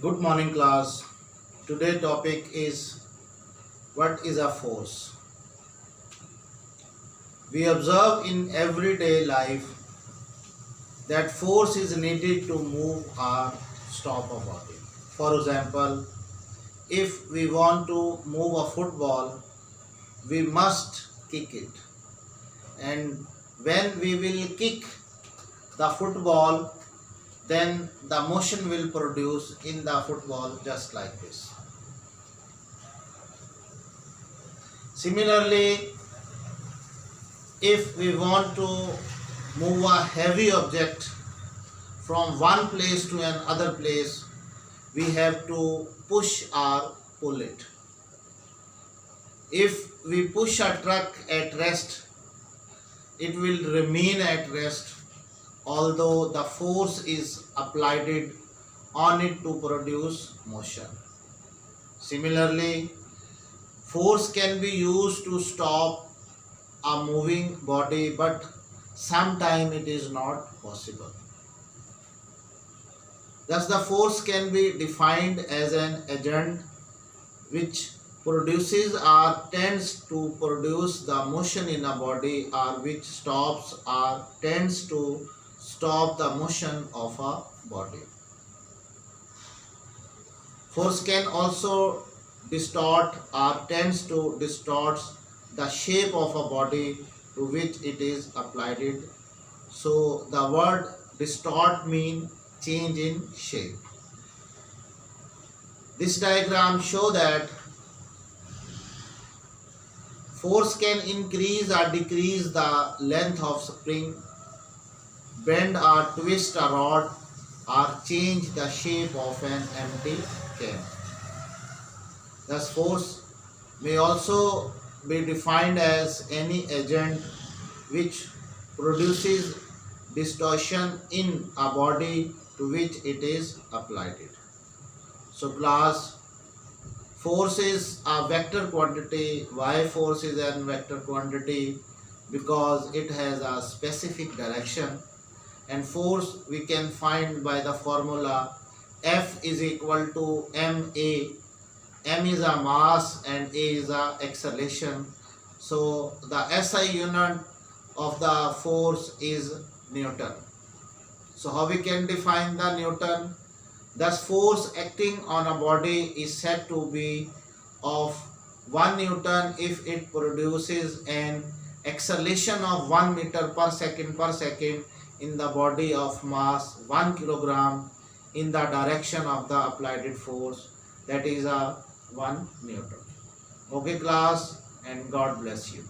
Good morning, class. Today topic is what is a force. We observe in everyday life that force is needed to move or stop a body. For example, if we want to move a football, we must kick it. And when we will kick the football, then the motion will produce in the football just like this. Similarly, if we want to move a heavy object from one place to another place, we have to push or pull it. If we push a truck at rest, it will remain at rest although the force is applied on it to produce motion. Similarly, force can be used to stop a moving body, but sometimes it is not possible. Thus, the force can be defined as an agent which produces or tends to produce the motion in a body, or which stops or tends to stop the motion of a body. Force can also distort or tends to distort the shape of a body to which it is applied. So the word distort means change in shape. This diagram shows that force can increase or decrease the length of spring, bend or twist a rod, or change the shape of an empty can. Thus, force may also be defined as any agent which produces distortion in a body to which it is applied. So, class, force is a vector quantity. Why force is a vector quantity? Because it has a specific direction, and force we can find by the formula F is equal to ma. M is a mass and A is a acceleration. So the SI unit of the force is Newton. So how we can define the Newton? Thus, force acting on a body is said to be of 1 Newton if it produces an acceleration of 1 meter per second in the body of mass 1 kilogram in the direction of the applied force, that is a 1 Newton. Okay, class, and God bless you.